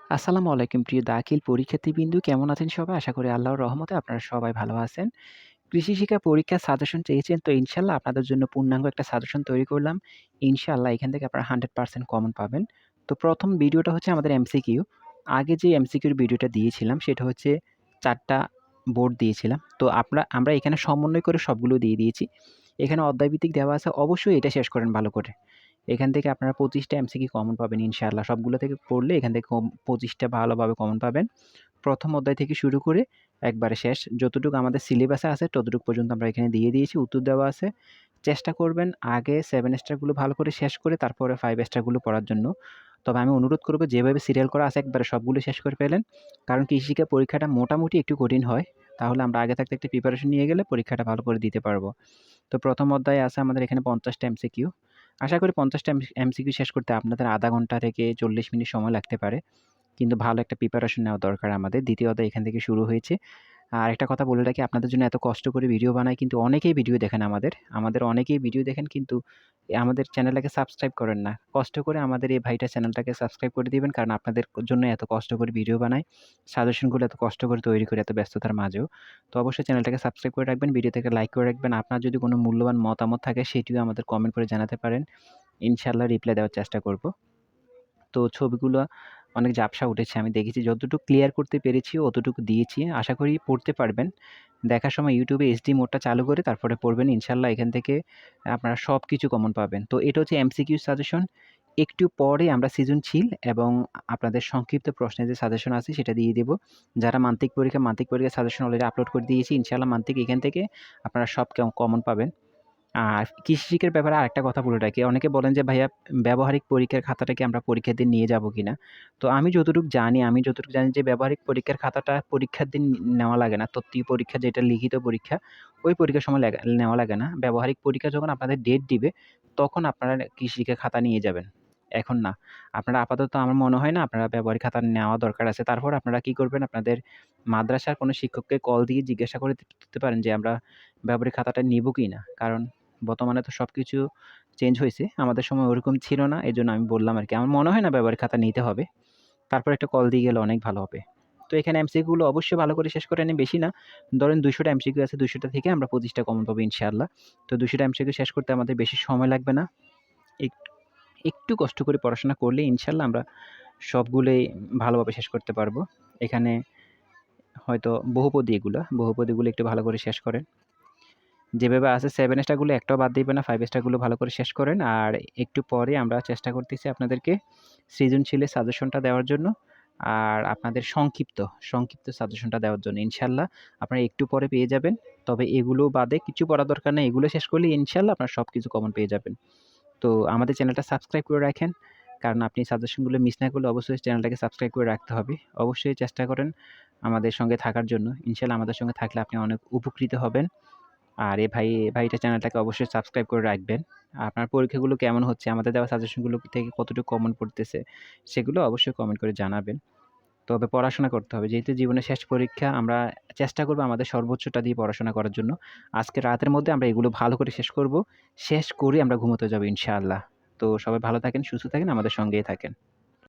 আসসালামু আলাইকুম প্রিয় দাখিল পরীক্ষার্থীবৃন্দু কেমন আছেন সবাই? আশা করি আল্লাহর রহমতে আপনারা সবাই ভালো আছেন। কৃষি শিক্ষা পরীক্ষার সাজেশন চেয়েছেন তো ইনশাআল্লাহ আপনাদের জন্য পূর্ণাঙ্গ একটা সাজেশন তৈরি করলাম। ইনশাআল্লাহ এখান থেকে আপনারা 100% কমন পাবেন। তো ১ম ভিডিওটা হচ্ছে আমাদের এমসিকিউ। আগে যে এমসিকিউর ভিডিওটা দিয়েছিলাম সেটা হচ্ছে ৪ টা বোর্ড দিয়েছিলাম। তো আমরা এখানে সমন্বয় করে সবগুলো দিয়ে দিয়েছি। এখানে অধ্যায়ভিত্তিক দেওয়া আছে। অবশ্যই এটা শেষ করেন ভালো করে। এখান থেকে আপনারা ২৫ টা এমসিকিউ কমন পাবেন ইনশাআল্লাহ। সবগুলো থেকে পড়লে এখান থেকে ২৫ টা ভালোভাবে কমন পাবেন। ১ম অধ্যায় থেকে শুরু করে একবারে শেষ। যতটুকু আমাদের সিলেবাসে আছে ততটুকু পর্যন্ত আমরা এখানে দিয়ে দিয়েছি। উত্তর দেওয়া আছে। চেষ্টা করবেন আগে 7 স্টারগুলো ভালো করে শেষ করে তারপরে 5 স্টারগুলো পড়ার জন্য। তবে আমি অনুরোধ করব যেভাবে সিরিয়াল করা আছে একবারে সবগুলো শেষ করে ফেলেন। কারণ কৃষি শিক্ষা পরীক্ষাটা মোটামুটি একটু কঠিন হয়। তাহলে আমরা আগে থাকতে একটা প্রিপারেশন নিয়ে গেলে পরীক্ষাটা ভালো করে দিতে পারব। তো ১ম অধ্যায়ে আছে আমাদের এখানে ৫০ টা এমসিকিউ। আশা করি ৫০ টা এমসিকিউ শেষ করতে আপনাদের ০.৫ ঘন্টা থেকে ৪০ মিনিট সময় লাগতে পারে। কিন্তু ভালো একটা প্রিপারেশন নেওয়া দরকার আমাদের। দ্বিতীয় অধ্যায় এখান থেকে শুরু হয়েছে। আরেকটা কথা বলে রাখি আপনাদের জন্য এত কষ্ট করে ভিডিও বানাই কিন্তু অনেকেই ভিডিও দেখেন আমাদের। আমাদের অনেকেই ভিডিও দেখেন কিন্তু আমাদের চ্যানেলটাকে সাবস্ক্রাইব করেন না। কষ্ট করে আমাদের এই ভাইটার চ্যানেলটাকে সাবস্ক্রাইব করে দিবেন। কারণ আপনাদের জন্য এত কষ্ট করে ভিডিও বানাই। সাজেশনগুলো এত কষ্ট করে তৈরি করি এত ব্যস্ততার মাঝেও। তো অবশ্যই চ্যানেলটাকে সাবস্ক্রাইব করে রাখবেন, ভিডিওটাকে লাইক করে রাখবেন। আপনার যদি কোনো মূল্যবান মতামত থাকে সেটিও আমাদের কমেন্ট করে জানাতে পারেন। ইনশাআল্লাহ রিপ্লাই দেওয়ার চেষ্টা করব। তো ছবিগুলো অনেক ঝাপসা উঠেছে। আমি দেখেছি যতটুকু ক্লিয়ার করতে পেরেছি অতটুকু দিয়েছি। আশা করি পড়তে পারবেন। দেখার সময় YouTube এ HD মোডটা চালু করে তারপরে পড়বেন। ইনশাআল্লাহ এখান থেকে আপনারা সবকিছু কমন পাবেন। তো এটা হচ্ছে MCQ সাজেশন। একটু পরে আমরা সৃজনশীল এবং আপনাদের সংক্ষিপ্ত প্রশ্নের যে সাজেশন আছে সেটা দিয়ে দেব। যারা মান্তিক পরীক্ষার সাজেশন অলরেডি আপলোড করে দিয়েছি। ইনশাআল্লাহ মান্তিক এখান থেকে আপনারা সব কমন পাবেন। আর কৃষি শিক্ষার ব্যাপারে আরেকটা কথা বলে রাখি। অনেকে বলেন যে, "ভাইয়া ব্যবহারিক পরীক্ষার খাতাটা কি আমরা পরীক্ষার দিন নিয়ে যাবো কিনা?" তো আমি যতটুকু জানি যে ব্যবহারিক পরীক্ষার খাতাটা পরীক্ষার দিন নেওয়া লাগে না। তত্ত্বীয় পরীক্ষা যেটা লিখিত পরীক্ষা, ওই পরীক্ষার সময় নেওয়া লাগে না। ব্যবহারিক পরীক্ষা যখন আপনাদের ডেট দিবে, তখন আপনারা কৃষি শিক্ষার খাতা নিয়ে যাবেন। এখন না। আপনারা আপাতত আমার মনে হয় না আপনারা ব্যবহারিক খাতা নেওয়া দরকার আছে। তারপর আপনারা কি করবেন? আপনাদের মাদ্রাসার কোনো শিক্ষককে কল দিয়ে জিজ্ঞাসা করে দেখতে পারেন যে, "আমরা ব্যবহারিক খাতাটা নিবো কিনা?" কারণ বর্তমানে তো সবকিছু চেঞ্জ হইছে। আমাদের সময় ওরকম ছিল না। এজন্য আমি বললাম আরকি। আমার মনে হয় না ব্যবহারিক খাতা নিতে হবে। তারপর একটা কল দিয়ে গেলে অনেক ভালো হবে। তো এখানে এমসিকিউ গুলো অবশ্যই ভালো করে শেষ করে নেন, বেশি না। ধরেন ২০০ টা এমসিকিউ আছে, ২০০ টা থেকে আমরা ২৫ টা কমন পাবো ইনশাআল্লাহ। তো ২০০ টা এমসিকিউ শেষ করতে আমাদের বেশি সময় লাগবে না। এক একটু কষ্ট করে পড়াশোনা করলে ইনশাআল্লাহ আমরা সবগুলোই ভালোভাবে শেষ করতে পারবো। এখানে হয়তো বহুপদীগুলো একটু ভালো করে শেষ করেন। যেভাবে আছে 7 স্টারগুলো একটাও বাদ দিবেন না। 5 স্টারগুলো ভালো করে শেষ করেন। আর একটু পরে আমরা চেষ্টা করতেছি আপনাদেরকে সৃজনশীলের সাজেশনটা দেওয়ার জন্য। আর আপনাদের সংক্ষিপ্ত সাজেশনটা দেওয়ার জন্য। ইনশাআল্লাহ আপনারা একটু পরে পেয়ে যাবেন। তবে এগুলো বাদে কিছু পড়ার দরকার নাই। এগুলো শেষ করলে ইনশাআল্লাহ আপনারা সবকিছু কমন পেয়ে যাবেন। তো আমাদের চ্যানেলটা সাবস্ক্রাইব করে রাখেন। কারণ আপনি সাজেশনগুলো মিস না করলে অবশ্যই চ্যানেলটাকে সাবস্ক্রাইব করে রাখতে হবে। অবশ্যই চেষ্টা করেন আমাদের সঙ্গে থাকার জন্য। ইনশাআল্লাহ আমাদের সঙ্গে থাকলে আপনি অনেক উপকৃত হবেন। আর ভাইটার চ্যানেলটাকে অবশ্যই সাবস্ক্রাইব করে রাখবেন। আপনার পরীক্ষাগুলো কেমন হচ্ছে, আমাদের দেওয়া সাজেশনগুলো থেকে কতটুকু কমন পড়তেছে, সেগুলো অবশ্যই কমেন্ট করে জানাবেন। তবে পড়াশোনা করতে হবে। যেহেতু জীবনের শেষ পরীক্ষা, আমরা চেষ্টা করব আমাদের সর্বোচ্চটা দিয়ে পড়াশোনা করার জন্য। আজকে রাতের মধ্যে আমরা এগুলো ভালো করে শেষ করব। শেষ করে আমরা ঘুমোতে যাব ইনশাআল্লাহ। তো সবাই ভালো থাকেন, সুস্থ থাকেন, আমাদের সঙ্গেই থাকেন।